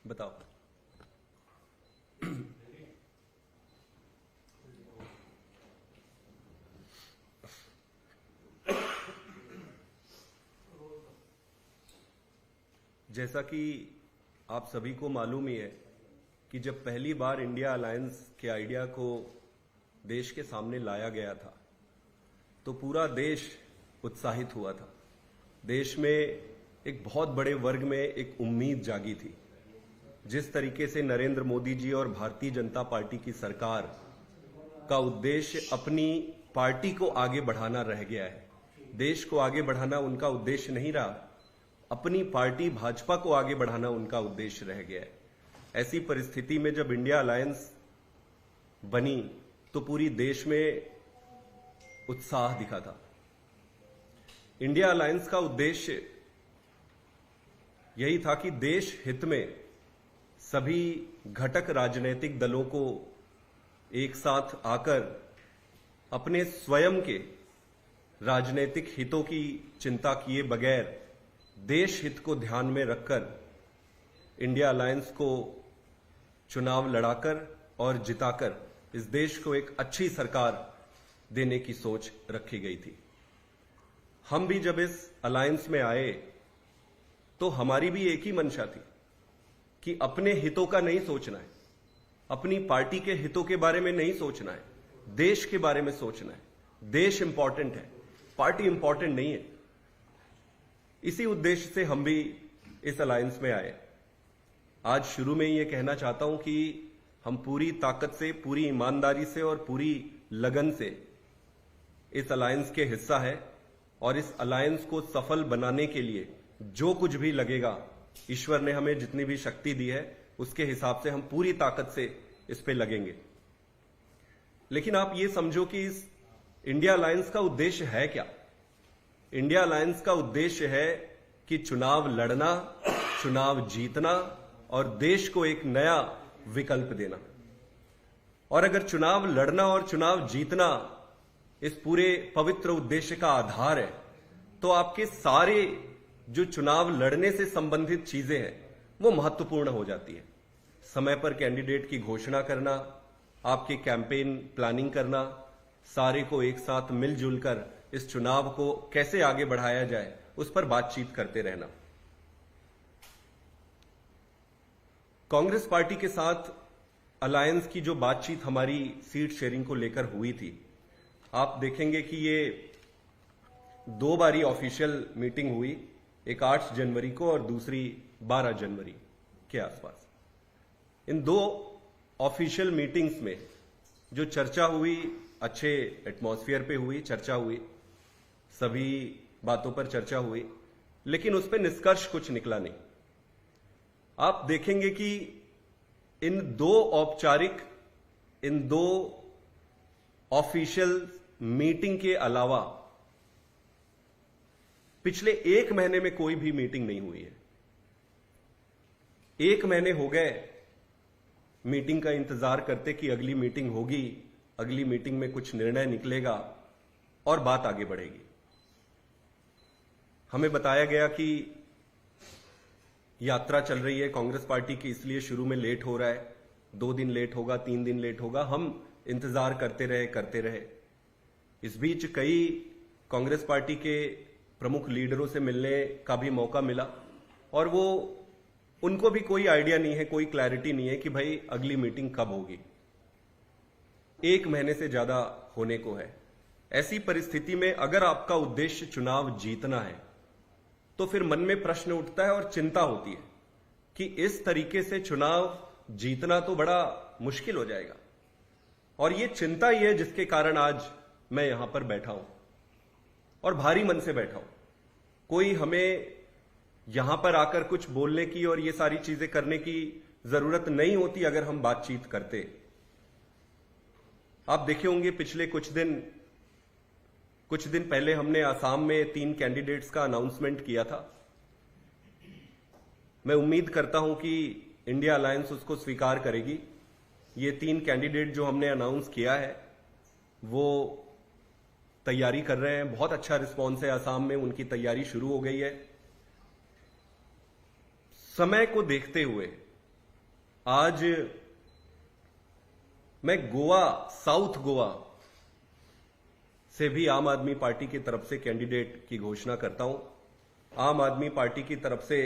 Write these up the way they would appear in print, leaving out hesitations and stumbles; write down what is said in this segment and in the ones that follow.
बताओ। जैसा कि आप सभी को मालूम ही है कि जब पहली बार इंडिया अलायंस के आइडिया को देश के सामने लाया गया था तो पूरा देश उत्साहित हुआ था। देश में एक बहुत बड़े वर्ग में एक उम्मीद जागी थी। जिस तरीके से नरेंद्र मोदी जी और भारतीय जनता पार्टी की सरकार का उद्देश्य अपनी पार्टी को आगे बढ़ाना रह गया है, देश को आगे बढ़ाना उनका उद्देश्य नहीं रहा, अपनी पार्टी भाजपा को आगे बढ़ाना उनका उद्देश्य रह गया है। ऐसी परिस्थिति में जब इंडिया अलायंस बनी तो पूरी देश में उत्साह दिखा था। इंडिया अलायंस का उद्देश्य यही था कि देश हित में सभी घटक राजनीतिक दलों को एक साथ आकर अपने स्वयं के राजनीतिक हितों की चिंता किए बगैर देश हित को ध्यान में रखकर इंडिया अलायंस को चुनाव लड़ाकर और जिताकर इस देश को एक अच्छी सरकार देने की सोच रखी गई थी। हम भी जब इस अलायंस में आए तो हमारी भी एक ही मंशा थी कि अपने हितों का नहीं सोचना है, अपनी पार्टी के हितों के बारे में नहीं सोचना है, देश के बारे में सोचना है। देश इंपॉर्टेंट है, पार्टी इंपॉर्टेंट नहीं है। इसी उद्देश्य से हम भी इस अलायंस में आए। आज शुरू में ये कहना चाहता हूं कि हम पूरी ताकत से, पूरी ईमानदारी से और पूरी लगन से इस अलायंस के हिस्सा है और इस अलायंस को सफल बनाने के लिए जो कुछ भी लगेगा, ईश्वर ने हमें जितनी भी शक्ति दी है उसके हिसाब से हम पूरी ताकत से इस पे लगेंगे। लेकिन आप ये समझो कि इस इंडिया अलायंस का उद्देश्य है क्या? इंडिया अलायंस का उद्देश्य है कि चुनाव लड़ना, चुनाव जीतना और देश को एक नया विकल्प देना। और अगर चुनाव लड़ना और चुनाव जीतना इस पूरे पवित्र उद्देश्य का आधार है तो आपके सारे जो चुनाव लड़ने से संबंधित चीजें हैं वो महत्वपूर्ण हो जाती है। समय पर कैंडिडेट की घोषणा करना, आपके कैंपेन प्लानिंग करना, सारे को एक साथ मिलजुल कर इस चुनाव को कैसे आगे बढ़ाया जाए उस पर बातचीत करते रहना। कांग्रेस पार्टी के साथ अलायंस की जो बातचीत हमारी सीट शेयरिंग को लेकर हुई थी, आप देखेंगे कि ये दो बारी ऑफिशियल मीटिंग हुई, एक 8 जनवरी को और दूसरी 12 जनवरी के आसपास। इन दो ऑफिशियल मीटिंग्स में जो चर्चा हुई, अच्छे एटमॉस्फेयर पे हुई, चर्चा हुई, सभी बातों पर चर्चा हुई, लेकिन उस पर निष्कर्ष कुछ निकला नहीं। आप देखेंगे कि इन दो ऑफिशियल मीटिंग के अलावा पिछले 1 महीने में कोई भी मीटिंग नहीं हुई है। 1 महीने हो गए मीटिंग का इंतजार करते कि अगली मीटिंग होगी, अगली मीटिंग में कुछ निर्णय निकलेगा और बात आगे बढ़ेगी। हमें बताया गया कि यात्रा चल रही है कांग्रेस पार्टी की, इसलिए शुरू में लेट हो रहा है, 2 दिन लेट होगा, 3 दिन लेट होगा। हम इंतजार करते रहे। इस बीच कई कांग्रेस पार्टी के प्रमुख लीडरों से मिलने का भी मौका मिला और उनको भी कोई आइडिया नहीं है, कोई क्लैरिटी नहीं है कि भाई अगली मीटिंग कब होगी। 1 महीने से ज्यादा होने को है। ऐसी परिस्थिति में अगर आपका उद्देश्य चुनाव जीतना है तो फिर मन में प्रश्न उठता है और चिंता होती है कि इस तरीके से चुनाव जीतना तो बड़ा मुश्किल हो जाएगा। और ये चिंता ही है जिसके कारण आज मैं यहां पर बैठा हूं और भारी मन से बैठा हूं। कोई हमें यहां पर आकर कुछ बोलने की और ये सारी चीजें करने की जरूरत नहीं होती अगर हम बातचीत करते। आप देखे होंगे पिछले कुछ दिन पहले हमने आसाम में 3 कैंडिडेट्स का अनाउंसमेंट किया था। मैं उम्मीद करता हूं कि इंडिया अलायंस उसको स्वीकार करेगी। ये 3 कैंडिडेट जो हमने अनाउंस किया है वो तैयारी कर रहे हैं। बहुत अच्छा रिस्पॉन्स है आसाम में, उनकी तैयारी शुरू हो गई है। समय को देखते हुए आज मैं गोवा, साउथ गोवा से भी आम आदमी पार्टी की तरफ से कैंडिडेट की घोषणा करता हूं। आम आदमी पार्टी की तरफ से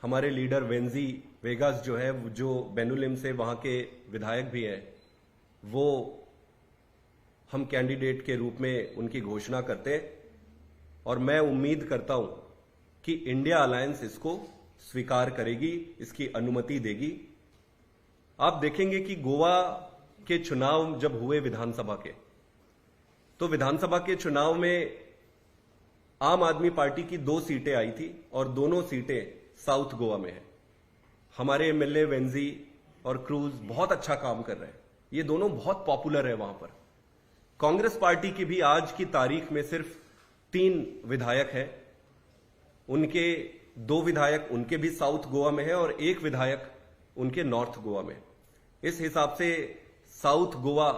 हमारे लीडर वेंजी वेगास जो है, जो बेनुलिम से वहां के विधायक भी हैं, वो हम कैंडिडेट के रूप में उनकी घोषणा करते हैं और मैं उम्मीद करता हूं कि इंडिया अलायंस इसको स्वीकार करेगी, इसकी अनुमति देगी। आप देखेंगे कि गोवा के चुनाव जब हुए विधानसभा के, तो विधानसभा के चुनाव में आम आदमी पार्टी की 2 सीटें आई थी और दोनों सीटें साउथ गोवा में हैं। हमारे एमएलए वेंजी और क्रूज बहुत अच्छा काम कर रहे हैं, ये दोनों बहुत पॉपुलर है वहां पर। कांग्रेस पार्टी की भी आज की तारीख में सिर्फ 3 विधायक हैं, उनके 2 विधायक उनके भी साउथ गोवा में है और 1 विधायक उनके नॉर्थ गोवा में। इस हिसाब से साउथ गोवा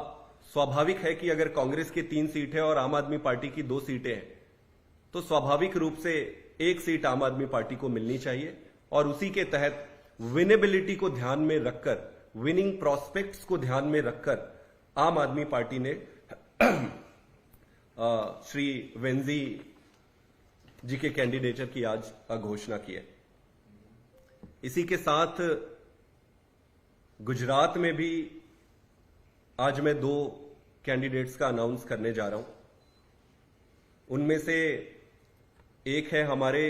स्वाभाविक है कि अगर कांग्रेस की 3 सीट है और आम आदमी पार्टी की 2 सीटें हैं, तो स्वाभाविक रूप से 1 सीट आम आदमी पार्टी को मिलनी चाहिए और उसी के तहत विनेबिलिटी को ध्यान में रखकर, विनिंग प्रोस्पेक्ट्स को ध्यान में रखकर आम आदमी पार्टी ने श्री वेंजी जी के कैंडिडेचर की आज घोषणा की है। इसी के साथ गुजरात में भी आज मैं 2 कैंडिडेट्स का अनाउंस करने जा रहा हूं। उनमें से एक है हमारे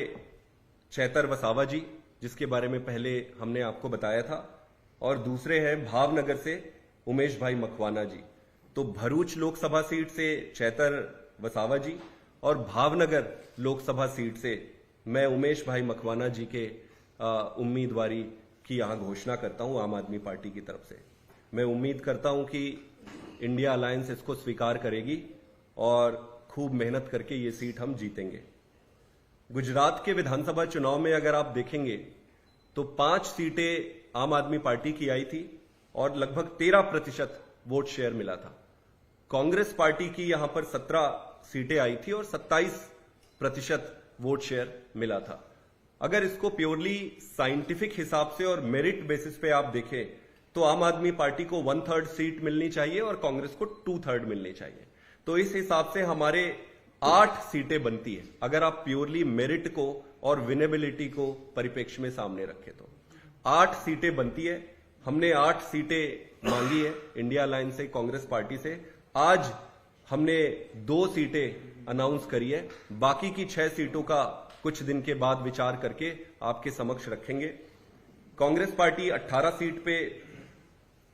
चैतर वसावा जी, जिसके बारे में पहले हमने आपको बताया था, और दूसरे हैं भावनगर से उमेश भाई मकवाना जी। तो भरूच लोकसभा सीट से चैतर वसावा जी और भावनगर लोकसभा सीट से मैं उमेश भाई मकवाना जी के उम्मीदवारी की यहां घोषणा करता हूं आम आदमी पार्टी की तरफ से। मैं उम्मीद करता हूं कि इंडिया अलायंस इसको स्वीकार करेगी और खूब मेहनत करके ये सीट हम जीतेंगे। गुजरात के विधानसभा चुनाव में अगर आप देखेंगे तो 5 सीटें आम आदमी पार्टी की आई थी और लगभग 13% वोट शेयर मिला था। कांग्रेस पार्टी की यहां पर 17 सीटें आई थी और 27% वोट शेयर मिला था। अगर इसको प्योरली साइंटिफिक हिसाब से और मेरिट बेसिस पे आप देखें तो आम आदमी पार्टी को 1/3 सीट मिलनी चाहिए और कांग्रेस को 2/3 मिलनी चाहिए। तो इस हिसाब से हमारे 8 सीटें बनती है अगर आप प्योरली मेरिट को और विनेबिलिटी को परिप्रेक्ष्य में सामने रखें तो 8 सीटें बनती है। हमने 8 सीटें मांगी है इंडिया अलायंस से, कांग्रेस पार्टी से। आज हमने 2 सीटें अनाउंस करी है, बाकी की 6 सीटों का कुछ दिन के बाद विचार करके आपके समक्ष रखेंगे। कांग्रेस पार्टी 18 सीट पे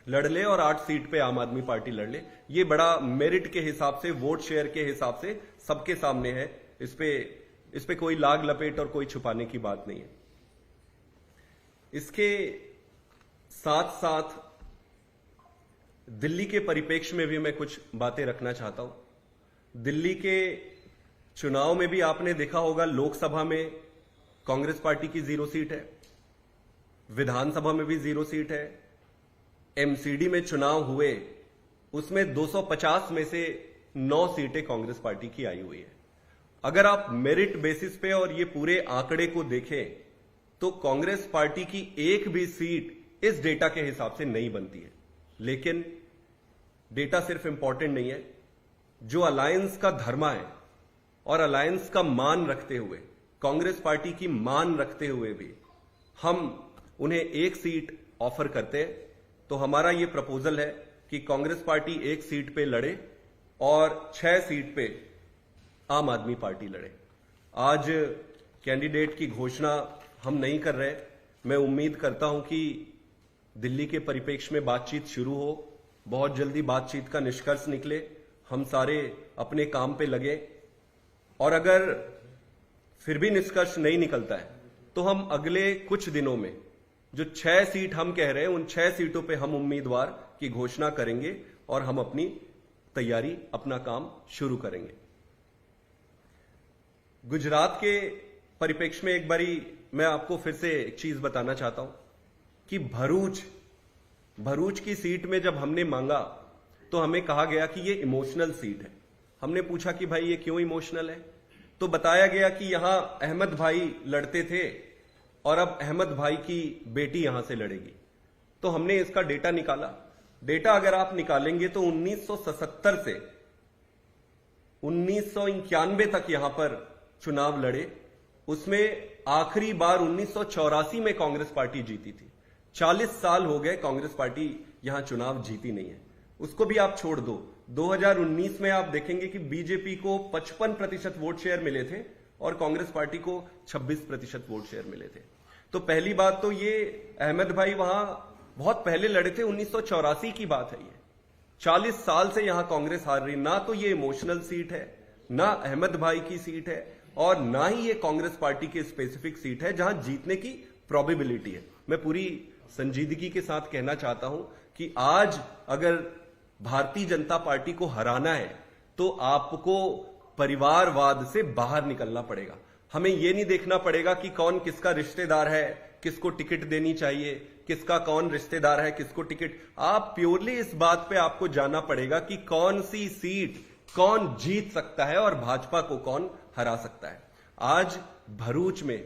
लड़ ले और 8 सीट पे आम आदमी पार्टी लड़ ले, ये बड़ा मेरिट के हिसाब से, वोट शेयर के हिसाब से सबके सामने है। इस पे कोई लाग लपेट और कोई छुपाने की बात नहीं है। इसके साथ साथ दिल्ली के परिप्रेक्ष्य में भी मैं कुछ बातें रखना चाहता हूं। दिल्ली के चुनाव में भी आपने देखा होगा, लोकसभा में कांग्रेस पार्टी की 0 सीट है, विधानसभा में भी 0 सीट है, एमसीडी में चुनाव हुए उसमें 250 में से 9 सीटें कांग्रेस पार्टी की आई हुई है। अगर आप मेरिट बेसिस पे और ये पूरे आंकड़े को देखें तो कांग्रेस पार्टी की एक भी सीट इस डेटा के हिसाब से नहीं बनती है। लेकिन डेटा सिर्फ इंपॉर्टेंट नहीं है, जो अलायंस का धर्मा है और अलायंस का मान रखते हुए, कांग्रेस पार्टी की मान रखते हुए भी हम उन्हें 1 सीट ऑफर करते हैं। तो हमारा यह प्रपोजल है कि कांग्रेस पार्टी 1 सीट पे लड़े और 6 सीट पे आम आदमी पार्टी लड़े। आज कैंडिडेट की घोषणा हम नहीं कर रहे। मैं उम्मीद करता हूं कि दिल्ली के परिप्रेक्ष्य में बातचीत शुरू हो, बहुत जल्दी बातचीत का निष्कर्ष निकले, हम सारे अपने काम पे लगे और अगर फिर भी निष्कर्ष नहीं निकलता है तो हम अगले कुछ दिनों में जो 6 सीट हम कह रहे हैं उन 6 सीटों पे हम उम्मीदवार की घोषणा करेंगे और हम अपनी तैयारी, अपना काम शुरू करेंगे। गुजरात के परिप्रेक्ष्य में एक बारी मैं आपको फिर से एक चीज बताना चाहता हूं कि भरूच की सीट में जब हमने मांगा तो हमें कहा गया कि ये इमोशनल सीट है। हमने पूछा कि भाई ये क्यों इमोशनल है, तो बताया गया कि यहां अहमद भाई लड़ते थे और अब अहमद भाई की बेटी यहां से लड़ेगी। तो हमने इसका डेटा निकाला। डेटा अगर आप निकालेंगे तो 1977 से 1991 तक यहां पर चुनाव लड़े, उसमें आखिरी बार 1984 में कांग्रेस पार्टी जीती थी। 40 साल हो गए कांग्रेस पार्टी यहां चुनाव जीती नहीं है। उसको भी आप छोड़ दो, 2019 में आप देखेंगे कि बीजेपी को 55% वोट शेयर मिले थे और कांग्रेस पार्टी को 26% वोट शेयर मिले थे। तो पहली बात तो ये अहमद भाई वहां बहुत पहले लड़े थे, 1984 की बात है। ये 40 साल से यहां कांग्रेस हार रही। ना तो ये इमोशनल सीट है, ना अहमद भाई की सीट है, और ना ही ये कांग्रेस पार्टी की स्पेसिफिक सीट है जहां जीतने की प्रोबेबिलिटी है। मैं पूरी संजीदगी के साथ कहना चाहता हूं कि आज अगर भारतीय जनता पार्टी को हराना है तो आपको परिवारवाद से बाहर निकलना पड़ेगा। हमें यह नहीं देखना पड़ेगा कि कौन किसका रिश्तेदार है, किसको टिकट देनी चाहिए, किसका कौन रिश्तेदार है, किसको टिकट। आप प्योरली इस बात पे आपको जाना पड़ेगा कि कौन सी सीट कौन जीत सकता है और भाजपा को कौन हरा सकता है। आज भरूच में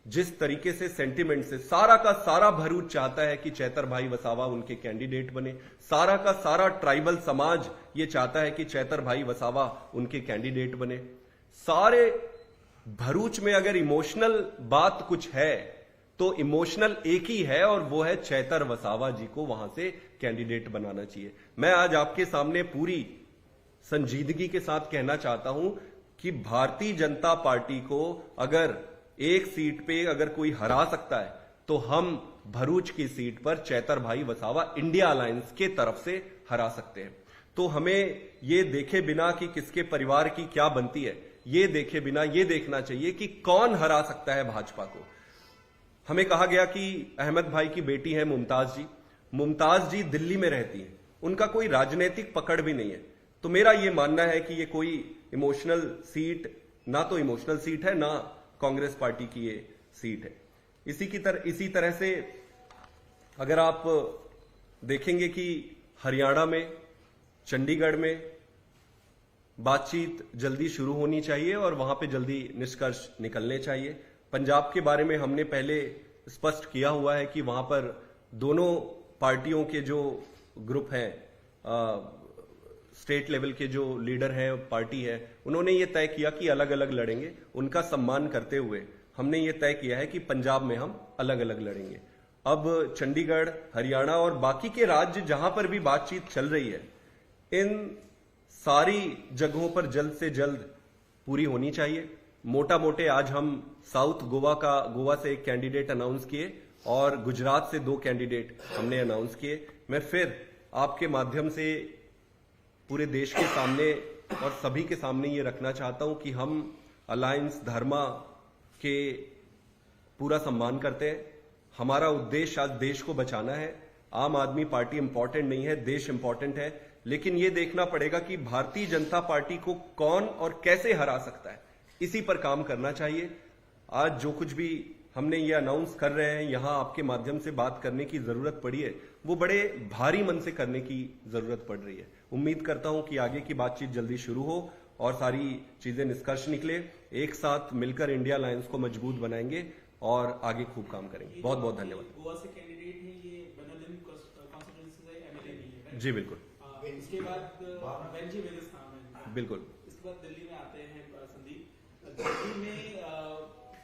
जिस तरीके से सेंटिमेंट से सारा का सारा भरूच चाहता है कि चैतर भाई वसावा उनके कैंडिडेट बने, सारा का सारा ट्राइबल समाज ये चाहता है कि चैतर भाई वसावा उनके कैंडिडेट बने। सारे भरूच में अगर इमोशनल बात कुछ है तो इमोशनल एक ही है, और वो है चैतर वसावा जी को वहां से कैंडिडेट बनाना चाहिए। मैं आज आपके सामने पूरी संजीदगी के साथ कहना चाहता हूं कि भारतीय जनता पार्टी को अगर एक सीट पे अगर कोई हरा सकता है तो हम भरूच की सीट पर चैतर भाई वसावा इंडिया अलायंस के तरफ से हरा सकते हैं। तो हमें ये देखे बिना कि किसके परिवार की क्या बनती है, ये देखे बिना ये देखना चाहिए कि कौन हरा सकता है भाजपा को। हमें कहा गया कि अहमद भाई की बेटी है मुमताज जी। मुमताज जी दिल्ली में रहती हैं, उनका कोई राजनीतिक पकड़ भी नहीं है। तो मेरा यह मानना है कि ये कोई इमोशनल सीट, ना तो इमोशनल सीट है, ना कांग्रेस पार्टी की ये सीट है। इसी तरह से अगर आप देखेंगे कि हरियाणा में, चंडीगढ़ में बातचीत जल्दी शुरू होनी चाहिए और वहां पे जल्दी निष्कर्ष निकलने चाहिए। पंजाब के बारे में हमने पहले स्पष्ट किया हुआ है कि वहां पर दोनों पार्टियों के जो ग्रुप हैं, स्टेट लेवल के जो लीडर हैं, पार्टी है, उन्होंने ये तय किया कि अलग अलग लड़ेंगे। उनका सम्मान करते हुए हमने ये तय किया है कि पंजाब में हम अलग अलग लड़ेंगे। अब चंडीगढ़, हरियाणा और बाकी के राज्य जहां पर भी बातचीत चल रही है, इन सारी जगहों पर जल्द से जल्द पूरी होनी चाहिए। मोटा मोटे आज हम साउथ गोवा से एक कैंडिडेट अनाउंस किए और गुजरात से 2 कैंडिडेट हमने अनाउंस किए। मैं फिर आपके माध्यम से पूरे देश के सामने और सभी के सामने ये रखना चाहता हूं कि हम अलायंस धर्मा के पूरा सम्मान करते हैं। हमारा उद्देश्य आज देश को बचाना है। आम आदमी पार्टी इंपॉर्टेंट नहीं है, देश इंपॉर्टेंट है। लेकिन यह देखना पड़ेगा कि भारतीय जनता पार्टी को कौन और कैसे हरा सकता है, इसी पर काम करना चाहिए। आज जो कुछ भी हमने ये अनाउंस कर रहे हैं, यहां आपके माध्यम से बात करने की जरूरत पड़ी है, वो बड़े भारी मन से करने की जरूरत पड़ रही है। उम्मीद करता हूं कि आगे की बातचीत जल्दी शुरू हो और सारी चीजें निष्कर्ष निकले। एक साथ मिलकर इंडिया अलायंस को मजबूत बनाएंगे और आगे खूब काम करेंगे। बहुत बहुत धन्यवाद। गोवा से कैंडिडेट है, ये बनोदन कॉन्स्टिट्यूएंसी से एमएलए नहीं है। जी बिल्कुल। इसके बाद बेंजी वेल्स नाम है। बिल्कुल। इसके बाद दिल्ली में आते हैं संदीप। दिल्ली में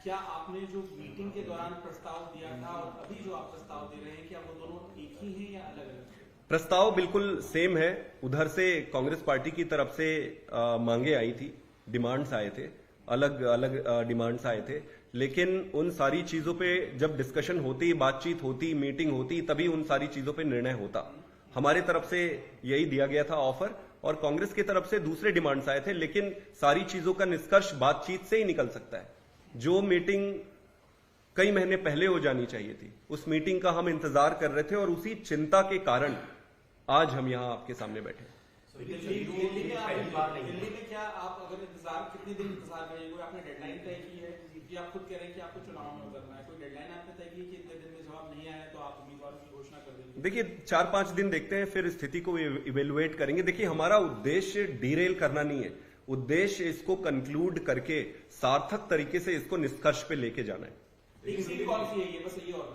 क्या आपने जो मीटिंग के दौरान प्रस्ताव दिया था और अभी जो आप प्रस्ताव दे रहे हैं, क्या वो दोनों एक ही हैं या अलग अलग? प्रस्ताव बिल्कुल सेम है। उधर से कांग्रेस पार्टी की तरफ से मांगे आई थी, डिमांड्स आए थे, अलग अलग डिमांड्स आए थे। लेकिन उन सारी चीजों पे जब डिस्कशन होती, बातचीत होती, मीटिंग होती, तभी उन सारी चीजों पे निर्णय होता। हमारी तरफ से यही दिया गया था ऑफर, और कांग्रेस की तरफ से दूसरे डिमांड्स आए थे। लेकिन सारी चीजों का निष्कर्ष बातचीत से ही निकल सकता है। जो मीटिंग कई महीने पहले हो जानी चाहिए थी, उस मीटिंग का हम इंतजार कर रहे थे और उसी चिंता के कारण आज हम यहां आपके सामने बैठे। दिल्ली में क्या आप अगर इंतजार, कितने दिन इंतजार करेंगे? कोई आपने डेडलाइन तय की है कि आप खुद कह रहे हैं कि आपको चुनाव में उतरना है? कोई डेडलाइन आपने तय की कि इतने दिन में जवाब नहीं आया तो आप उम्मीदवार की घोषणा कर देंगे? देखिए 4-5 दिन देखते हैं, फिर स्थिति को इवेलुएट करेंगे। देखिए हमारा उद्देश्य डीरेल करना नहीं है, उद्देश्य इसको कंक्लूड करके सार्थक तरीके से इसको निष्कर्ष पे लेके जाना है। एक सीट कौन सी है ये, बस ये और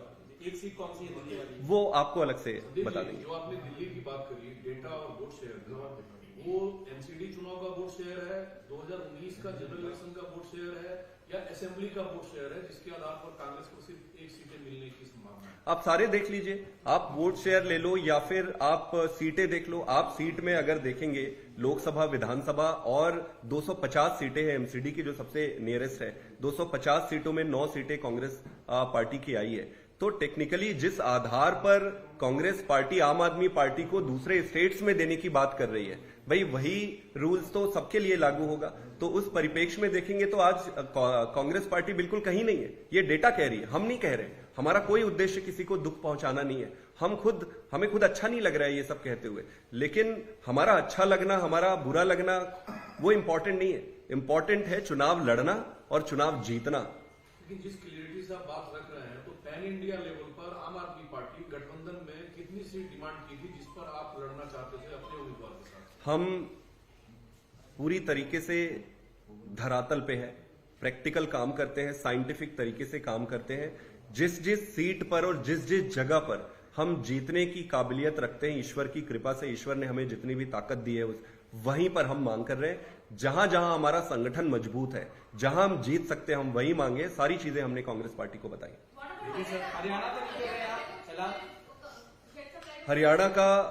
एक सीट कौन सी है दिल्ली वाली? वो आपको अलग से बता देंगे। जो आपने दिल्ली की बात करी, डेटा और वोट शेयर, वो एमसीडी चुनाव का वोट शेयर है, 2019 का जनरल इलेक्शन का वोट शेयर है, या असेंबली का वोट शेयर है, जिसके आधार पर कांग्रेस को सिर्फ एक सीटें मिलने की संभावना है? आप सारे देख लीजिए, आप वोट शेयर ले लो या फिर आप सीटें देख लो। आप सीट में अगर देखेंगे, लोकसभा, विधानसभा और 250 सीटें हैं एमसीडी की, जो सबसे नियरेस्ट है। 250 सीटों में 9 सीटें कांग्रेस पार्टी की आई है। तो टेक्निकली जिस आधार पर कांग्रेस पार्टी आम आदमी पार्टी को दूसरे स्टेट्स में देने की बात कर रही है, भाई वही रूल्स तो सबके लिए लागू होगा। तो उस परिप्रेक्ष्य में देखेंगे तो आज कांग्रेस पार्टी बिल्कुल कहीं नहीं है। ये डेटा कह रही है, हम नहीं कह रहे। हमारा कोई उद्देश्य किसी को दुख पहुंचाना नहीं है। हमें खुद अच्छा नहीं लग रहा है ये सब कहते हुए, लेकिन हमारा अच्छा लगना, हमारा बुरा लगना वो इंपॉर्टेंट नहीं है। इंपॉर्टेंट है चुनाव लड़ना और चुनाव जीतना। लेकिन जिस क्लियरिटी से आप बात रख रहे हैं, तो पैन इंडिया लेवल पर आम आदमी पार्टी गठबंधन में कितनी सीट डिमांड की थी जिस पर आप लड़ना चाहते थे अपने उम्मीदवार के साथ? हम पूरी तरीके से धरातल पे है, प्रैक्टिकल काम करते हैं, साइंटिफिक तरीके से काम करते हैं। जिस जिस सीट पर और जिस जिस जगह पर हम जीतने की काबिलियत रखते हैं, ईश्वर की कृपा से ईश्वर ने हमें जितनी भी ताकत दी है वहीं पर हम मांग कर रहे हैं। जहां जहां हमारा संगठन मजबूत है, जहां हम जीत सकते हैं, हम वही मांगे। सारी चीजें हमने कांग्रेस पार्टी को बताई। हरियाणा तक क्यों गए आप?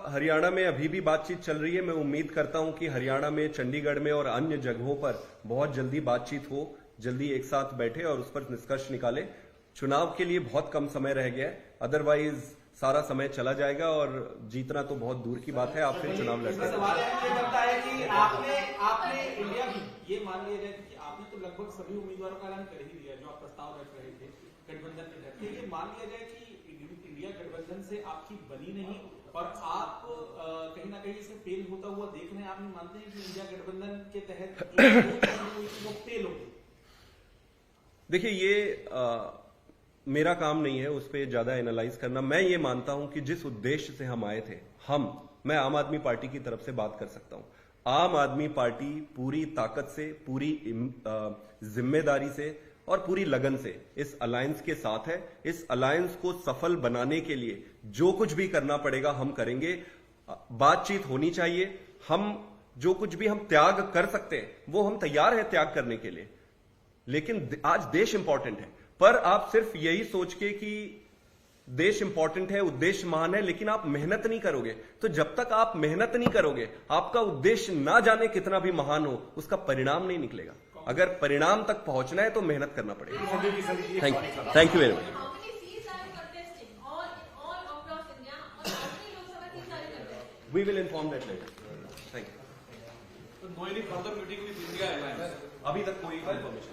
हरियाणा में अभी भी बातचीत चल रही है। मैं उम्मीद करता हूं कि हरियाणा में, चंडीगढ़ में और अन्य जगहों पर बहुत जल्दी बातचीत हो, जल्दी एक साथ बैठे और उस पर निष्कर्ष निकाले। चुनाव के लिए बहुत कम समय रह गया है, अदरवाइज सारा समय चला जाएगा और जीतना तो बहुत दूर की बात है। आप फिर चुनाव लड़ते हैं। सवाल ये बनता है कि आपने इंडिया ये मान लिया जाए कि आपने तो लगभग सभी उम्मीदवारों का ऐलान कर ही दिया जो आप प्रस्ताव रख रहे थे गठबंधन के तहत। ये मान लिया जाए कि इंडिया गठबंधन से आपकी बनी नहीं और आप कहीं ना कहीं से फेल होता हुआ देख रहे हैं। आप मानते हैं कि इंडिया गठबंधन के तहत वो फेल होगी? देखिए, ये मेरा काम नहीं है उस पर ज्यादा एनालाइज करना। मैं ये मानता हूं कि जिस उद्देश्य से हम आए थे, मैं आम आदमी पार्टी की तरफ से बात कर सकता हूं। आम आदमी पार्टी पूरी ताकत से, पूरी जिम्मेदारी से और पूरी लगन से इस अलायंस के साथ है। इस अलायंस को सफल बनाने के लिए जो कुछ भी करना पड़ेगा हम करेंगे। बातचीत होनी चाहिए। हम जो कुछ भी हम त्याग कर सकते हैं वो हम तैयार हैं त्याग करने के लिए, लेकिन आज देश इंपॉर्टेंट है। पर आप सिर्फ यही सोच के कि देश इंपॉर्टेंट है, उद्देश्य महान है, लेकिन आप मेहनत नहीं करोगे, तो जब तक आप मेहनत नहीं करोगे, आपका उद्देश्य ना जाने कितना भी महान हो, उसका परिणाम नहीं निकलेगा। अगर परिणाम तक पहुंचना है तो मेहनत करना पड़ेगा। Thank you very much. We will inform that later. Thank you. No any further meeting with India alliance? अभी तक कोई इन्फॉर्मेशन